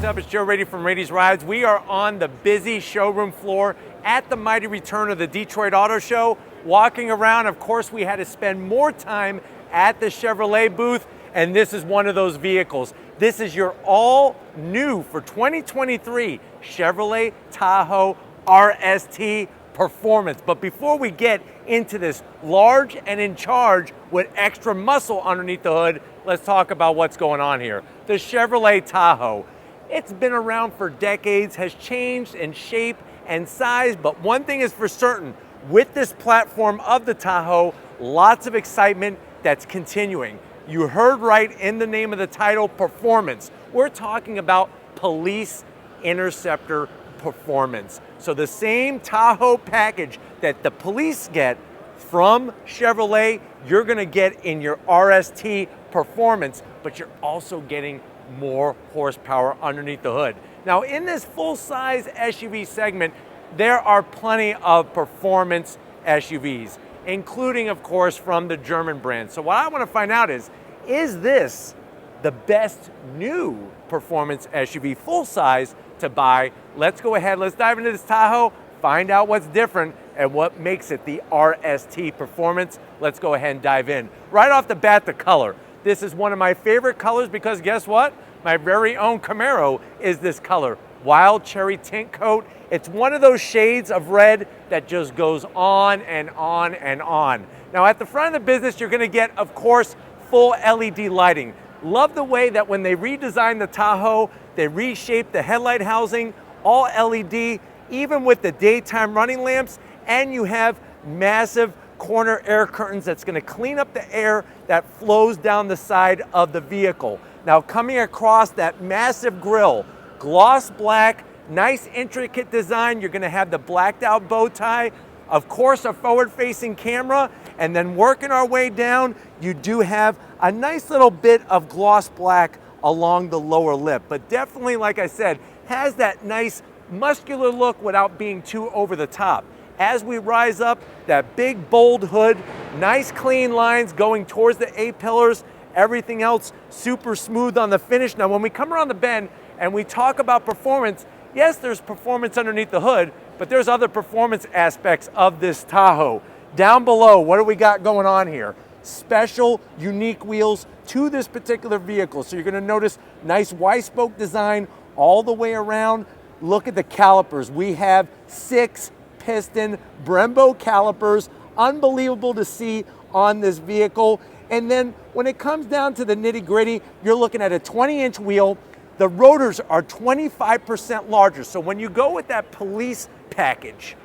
What's up? It's Joe Raiti from Raiti's Rides. We are on the busy showroom floor at the mighty return of the Detroit Auto Show. Walking around, of course, we had to spend more time at the Chevrolet booth, and this is one of those vehicles. This is your all new for 2023 Chevrolet Tahoe RST Performance. But before we get into this large and in charge with extra muscle underneath the hood, let's talk about what's going on here. The Chevrolet Tahoe. It's been around for decades, has changed in shape and size, but one thing is for certain, with this platform of the Tahoe, lots of excitement that's continuing. You heard right in the name of the title, performance. We're talking about police interceptor performance. So the same Tahoe package that the police get from Chevrolet, you're gonna get in your RST Performance, but you're also getting more horsepower underneath the hood. Now in this full-size SUV segment, there are plenty of performance SUVs, including of course from the German brand. So what I want to find out is this the best new performance SUV full-size to buy? Let's go ahead, let's dive into this Tahoe, find out what's different and what makes it the RST Performance. Let's go ahead and dive in. Right off the bat, the color. This is one of my favorite colors because guess what? My very own Camaro is this color, wild cherry tint coat. It's one of those shades of red that just goes on and on and on. Now at the front of the business, you're gonna get, of course, full LED lighting. Love the way that when they redesigned the Tahoe, they reshaped the headlight housing, all LED, even with the daytime running lamps, and you have massive corner air curtains that's gonna clean up the air that flows down the side of the vehicle. Now coming across that massive grille, gloss black, nice intricate design. You're gonna have the blacked out bow tie, of course a forward-facing camera, and then working our way down, you do have a nice little bit of gloss black along the lower lip. But definitely, like I said, has that nice muscular look without being too over the top. As we rise up, that big bold hood, nice clean lines going towards the A-pillars, everything else super smooth on the finish. Now when we come around the bend and we talk about performance, yes, there's performance underneath the hood, but there's other performance aspects of this Tahoe. Down below, what do we got going on here? Special, unique wheels to this particular vehicle. So you're gonna notice nice Y-spoke design all the way around. Look at the calipers. We have 6-piston Brembo calipers. Unbelievable to see on this vehicle. And then when it comes down to the nitty-gritty, you're looking at a 20-inch wheel. The rotors are 25% larger. So when you go with that police package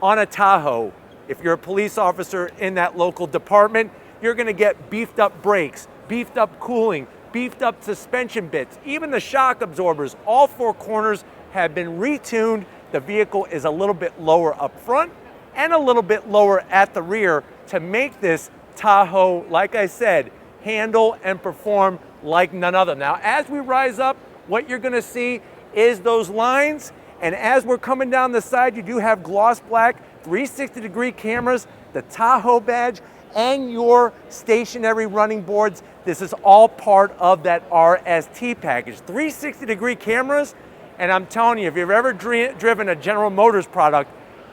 on a Tahoe, if you're a police officer in that local department, you're gonna get beefed up brakes, beefed up cooling, beefed up suspension bits, even the shock absorbers. All four corners have been retuned. The vehicle is a little bit lower up front and a little bit lower at the rear to make this Tahoe, like I said, handle and perform like none other. Now, as we rise up, what you're gonna see is those lines, and as we're coming down the side, you do have gloss black, 360-degree cameras, the Tahoe badge, and your stationary running boards. This is all part of that RST package. 360-degree cameras, and I'm telling you, if you've ever driven a General Motors product,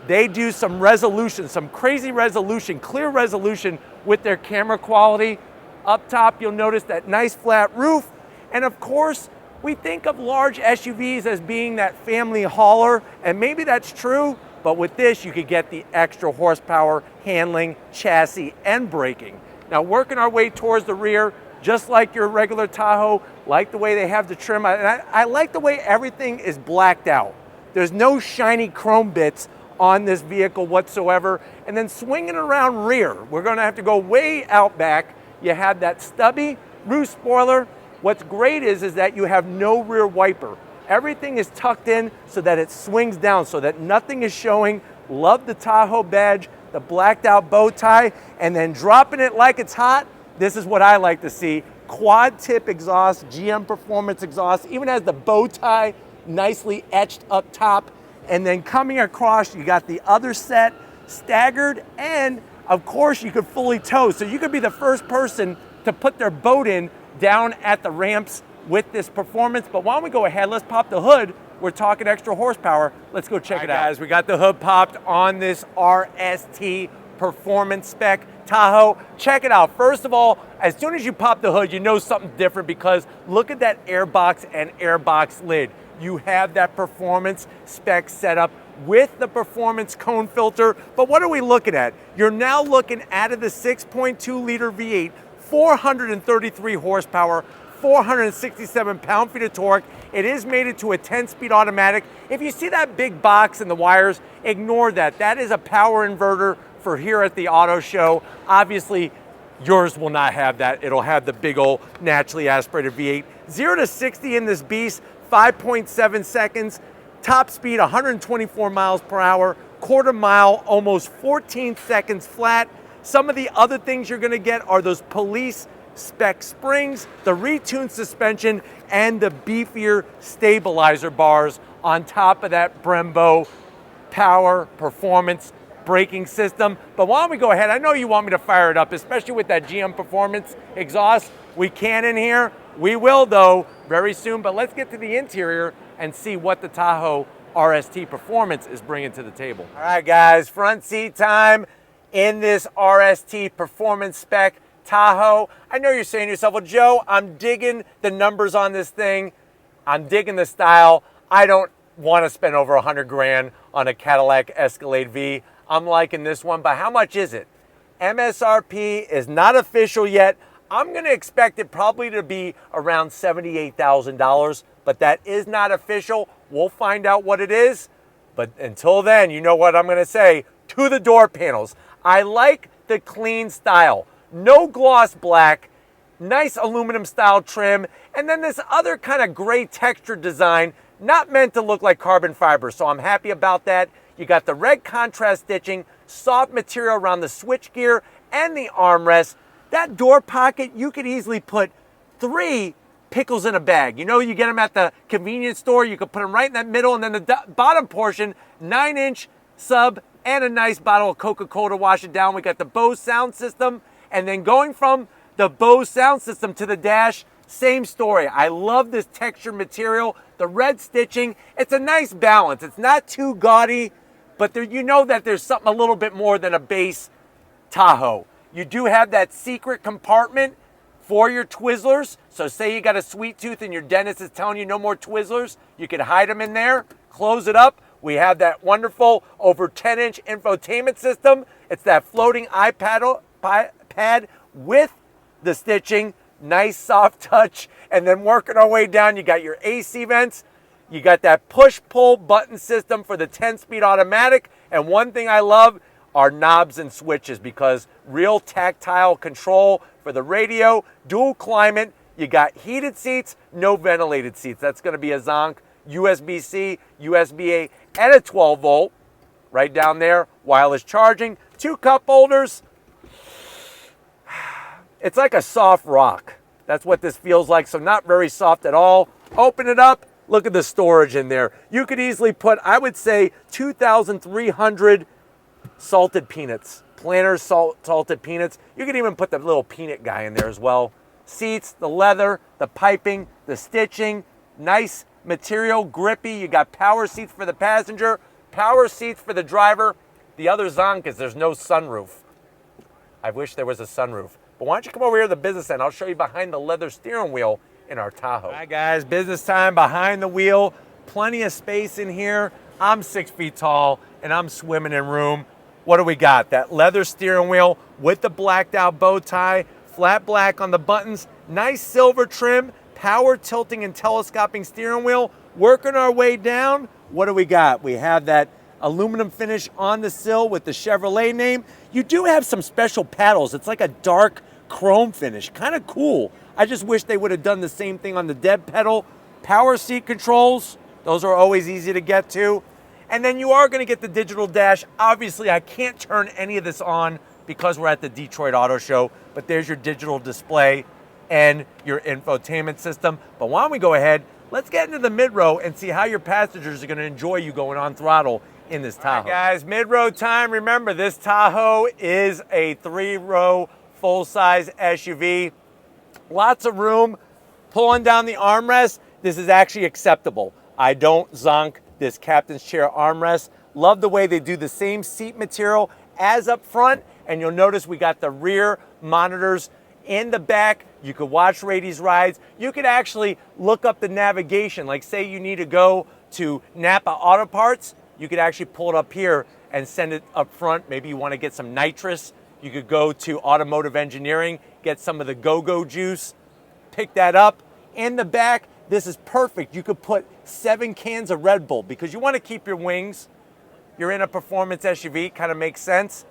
they do some resolution, some crazy resolution, clear resolution with their camera quality. Up top, you'll notice that nice flat roof. And of course, we think of large SUVs as being that family hauler, and maybe that's true, but with this, you could get the extra horsepower, handling, chassis, and braking. Now, working our way towards the rear, just like your regular Tahoe, like the way they have the trim. I like the way everything is blacked out. There's no shiny chrome bits on this vehicle whatsoever. And then swinging around rear, we're gonna have to go way out back. You have that stubby roof spoiler. What's great is that you have no rear wiper. Everything is tucked in so that it swings down, so that nothing is showing. Love the Tahoe badge, the blacked out bow tie, and then dropping it like it's hot. This is what I like to see. Quad tip exhaust, GM Performance exhaust, even has the bow tie nicely etched up top. And then coming across, you got the other set staggered, and of course you could fully tow. So you could be the first person to put their boat in down at the ramps with this performance. But why don't we go ahead, let's pop the hood. We're talking extra horsepower. Let's go check it out. Guys, we got the hood popped on this RST Performance spec Tahoe. Check it out. First of all, as soon as you pop the hood, you know something different because look at that airbox and airbox lid. You have that performance spec setup with the performance cone filter. But what are we looking at? You're now looking out of the 6.2 liter V8, 433 horsepower, 467 pound-feet of torque. It is mated to a 10-speed automatic. If you see that big box and the wires, ignore that. That is a power inverter for here at the auto show. Obviously, yours will not have that. It'll have the big old naturally aspirated V8. 0 to 60 in this beast, 5.7 seconds. Top speed, 124 miles per hour. Quarter mile, almost 14 seconds flat. Some of the other things you're gonna get are those police spec springs, the retuned suspension, and the beefier stabilizer bars on top of that Brembo power performance braking system. But why don't we go ahead? I know you want me to fire it up, especially with that GM Performance exhaust. We can in here. We will, though, very soon. But let's get to the interior and see what the Tahoe RST Performance is bringing to the table. All right, guys, front seat time in this RST Performance spec Tahoe. I know you're saying to yourself, well, Joe, I'm digging the numbers on this thing. I'm digging the style. I don't want to spend over 100 grand on a Cadillac Escalade V. I'm liking this one, but how much is it? MSRP is not official yet. I'm going to expect it probably to be around $78,000, but that is not official. We'll find out what it is. But until then, you know what I'm going to say. To the door panels. I like the clean style. No gloss black, nice aluminum style trim, and then this other kind of gray texture design, not meant to look like carbon fiber, so I'm happy about that. You got the red contrast stitching, soft material around the switchgear and the armrest. That door pocket, you could easily put 3 pickles in a bag. You know, you get them at the convenience store, you could put them right in that middle, and then the bottom portion, 9-inch sub and a nice bottle of Coca-Cola to wash it down. We got the Bose sound system, and then going from the Bose sound system to the dash, same story. I love this texture material, the red stitching. It's a nice balance. It's not too gaudy, but there, you know that there's something a little bit more than a base Tahoe. You do have that secret compartment for your Twizzlers. So say you got a sweet tooth and your dentist is telling you no more Twizzlers, you can hide them in there, close it up. We have that wonderful over 10-inch infotainment system. It's that floating iPad pad with the stitching, nice soft touch. And then working our way down, you got your AC vents. You got that push-pull button system for the 10-speed automatic. And one thing I love are knobs and switches because real tactile control for the radio, dual climate. You got heated seats, no ventilated seats. That's going to be a zonk, USB-C, USB-A, and a 12-volt. Right down there, wireless charging, 2 cup holders. It's like a soft rock. That's what this feels like, so not very soft at all. Open it up. Look at the storage in there. You could easily put, I would say, 2,300 salted peanuts. Planters salted peanuts. You could even put the little peanut guy in there as well. Seats, the leather, the piping, the stitching, nice material, grippy. You got power seats for the passenger, power seats for the driver. The other zonk is there's no sunroof. I wish there was a sunroof. But why don't you come over here to the business end? I'll show you behind the leather steering wheel in our Tahoe. All right, guys, business time behind the wheel. Plenty of space in here. I'm 6 feet tall, and I'm swimming in room. What do we got? That leather steering wheel with the blacked out bow tie, flat black on the buttons, nice silver trim, power tilting and telescoping steering wheel. Working our way down, what do we got? We have that aluminum finish on the sill with the Chevrolet name. You do have some special paddles. It's like a dark chrome finish, kind of cool. I just wish they would have done the same thing on the dead pedal. Power seat controls, those are always easy to get to. And then you are going to get the digital dash. Obviously, I can't turn any of this on because we're at the Detroit Auto Show, but there's your digital display and your infotainment system. But why don't we go ahead, let's get into the mid-row and see how your passengers are going to enjoy you going on throttle in this Tahoe. All right, guys, mid-row time. Remember, this Tahoe is a 3-row full-size SUV. Lots of room Pulling down the armrest, this is actually acceptable. I don't zonk this captain's chair armrest. Love the way they do the same seat material as up front, and you'll notice we got the rear monitors in the back. You could watch Raiti's rides. You could actually look up the navigation. Like say you need to go to Napa Auto Parts, you could actually pull it up here and send it up front. Maybe you want to get some nitrous. You could go to automotive engineering, get some of the go-go juice, pick that up. In the back, this is perfect. You could put 7 cans of Red Bull because you want to keep your wings. You're in a performance SUV, kind of makes sense.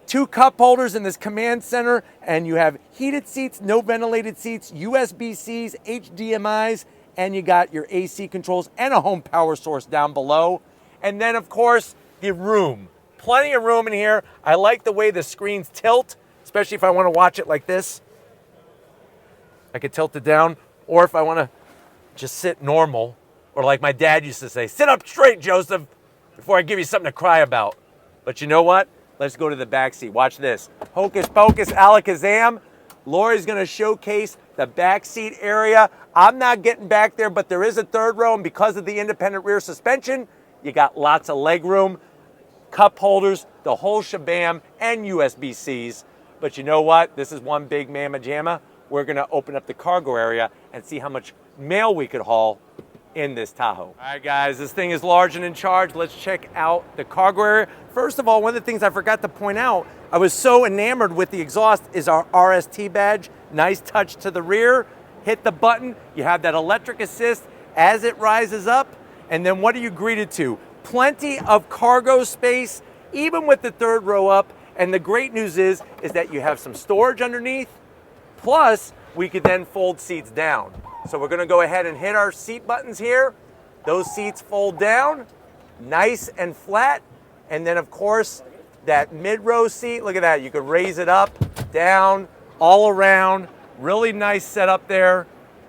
2 cup holders in this command center, and you have heated seats, no ventilated seats, USB-Cs, HDMIs, and you got your AC controls and a home power source down below. And then, of course, the room. Plenty of room in here. I like the way the screens tilt, especially if I want to watch it like this. I could tilt it down, or if I want to just sit normal, or like my dad used to say, sit up straight, Joseph, before I give you something to cry about. But you know what? Let's go to the back seat. Watch this. Hocus pocus, alakazam. Lori's going to showcase the back seat area. I'm not getting back there, but there is a third row, and because of the independent rear suspension, you got lots of leg room, cup holders, the whole shabam, and USB-Cs. But you know what? This is one big mamma jamma. We're going to open up the cargo area and see how much mail we could haul in this Tahoe. All right, guys, this thing is large and in charge. Let's check out the cargo area. First of all, one of the things I forgot to point out, I was so enamored with the exhaust, is our RST badge. Nice touch to the rear. Hit the button. You have that electric assist as it rises up. And then what are you greeted to? Plenty of cargo space, even with the third row up. And the great news is that you have some storage underneath. Plus, we could then fold seats down. So we're gonna go ahead and hit our seat buttons here. Those seats fold down, nice and flat. And then of course, that mid-row seat, look at that. You could raise it up, down, all around. Really nice setup there.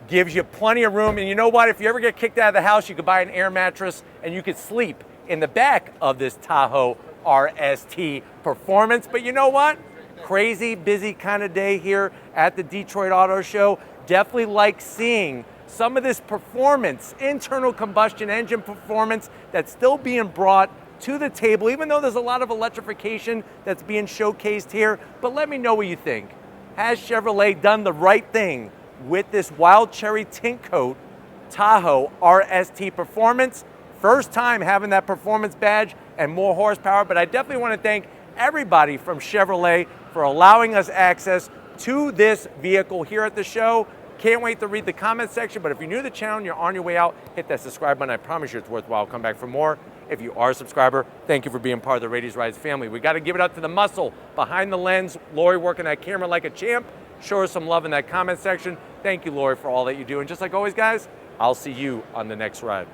Gives you plenty of room. And you know what? If you ever get kicked out of the house, you could buy an air mattress and you could sleep in the back of this Tahoe RST Performance. But you know what? Crazy busy kind of day here at the Detroit Auto Show. Definitely like seeing some of this performance, internal combustion engine performance that's still being brought to the table, even though there's a lot of electrification that's being showcased here. But let me know what you think. Has Chevrolet done the right thing with this wild cherry tint coat Tahoe RST Performance? First time having that performance badge and more horsepower, but I definitely want to thank everybody from Chevrolet for allowing us access to this vehicle here at the show. Can't wait to read the comment section, but if you're new to the channel and you're on your way out, hit that subscribe button. I promise you it's worthwhile. Come back for more. If you are a subscriber, thank you for being part of the Raiti's Rides family. We got to give it up to the muscle behind the lens. Lori working that camera like a champ. Show her some love in that comment section. Thank you, Lori, for all that you do. And just like always, guys, I'll see you on the next ride.